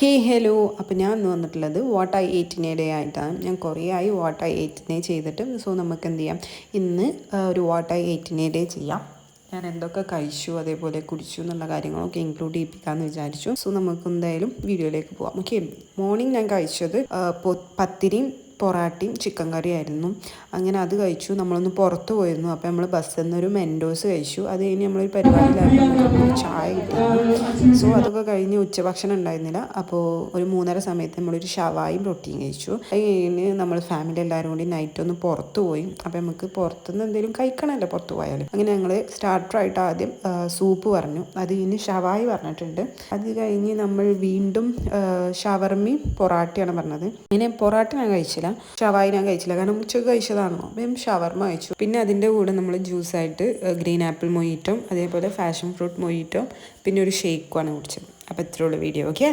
ഹേ hello, അപ്പോൾ ഞാൻ ഇന്ന് വന്നിട്ടുള്ളത് വാട്ട് ഐ ഏറ്റ് ഡേ ആയിട്ടാണ്. ഞാൻ കുറേ ആയി വാട്ട് ഐ ഏറ്റ് ചെയ്തിട്ട്. സോ നമുക്ക് എന്ത് ചെയ്യാം, ഇന്ന് ഒരു വാട്ട് ഐ ഏറ്റ് ഡേ ചെയ്യാം. ഞാൻ എന്തൊക്കെ കഴിച്ചു അതേപോലെ കുടിച്ചു എന്നുള്ള കാര്യങ്ങളൊക്കെ ഇൻക്ലൂഡ് ചെയ്യിപ്പിക്കാമെന്ന് വിചാരിച്ചു. സോ നമുക്ക് എന്തായാലും വീഡിയോയിലേക്ക് പോകാം. ഓക്കെ, മോർണിംഗ് ഞാൻ കഴിച്ചത് പത്തിരിയും പൊറാട്ടയും ചിക്കൻ കറിയായിരുന്നു. അങ്ങനെ അത് കഴിച്ചു. നമ്മളൊന്ന് പുറത്ത് പോയിരുന്നു. അപ്പോൾ നമ്മൾ ബസ്സിൽ നിന്നൊരു മെൻഡോസ് കഴിച്ചു. അത് കഴിഞ്ഞ് നമ്മളൊരു പരിപാടിയിലായപ്പോൾ നമുക്ക് ഒരു ചായ കിട്ടിയിരുന്നു. സോ അതൊക്കെ കഴിഞ്ഞ് ഉച്ചഭക്ഷണം ഉണ്ടായിരുന്നില്ല. അപ്പോൾ ഒരു 3:30 സമയത്ത് നമ്മളൊരു ഷവായും റൊട്ടിയും കഴിച്ചു. അത് കഴിഞ്ഞ് നമ്മൾ ഫാമിലി എല്ലാവരും കൂടി നൈറ്റ് ഒന്ന് പുറത്ത് പോയി. അപ്പോൾ നമുക്ക് പുറത്തുനിന്ന് എന്തെങ്കിലും കഴിക്കണമല്ലോ പുറത്ത് പോയാലും. അങ്ങനെ ഞങ്ങൾ സ്റ്റാർട്ടറായിട്ട് ആദ്യം സൂപ്പ് പറഞ്ഞു. അത് കഴിഞ്ഞ് ഷവായി പറഞ്ഞിട്ടുണ്ട്. അത് കഴിഞ്ഞ് നമ്മൾ വീണ്ടും ഷവർമയും പൊറാട്ടയാണ് പറഞ്ഞത്. അങ്ങനെ പൊറാട്ട ഞാൻ കഴിച്ചില്ല, ഷവായി ഞാൻ കഴിച്ചില്ല, കാരണം ഉച്ചക്ക് കഴിച്ചതാണല്ലോ. അപ്പം ഷവർമ കഴിച്ചു. പിന്നെ അതിൻ്റെ കൂടെ നമ്മൾ ജ്യൂസായിട്ട് ഗ്രീൻ ആപ്പിൾ മൊയ്റ്റോ അതേപോലെ ഫാഷൻ ഫ്രൂട്ട് മൊയ്റ്റോ പിന്നെ ഒരു ഷേക്കുമാണ് കുടിച്ചത്. അപ്പോൾ ഇത്രയുള്ള വീഡിയോ. ഓക്കെ.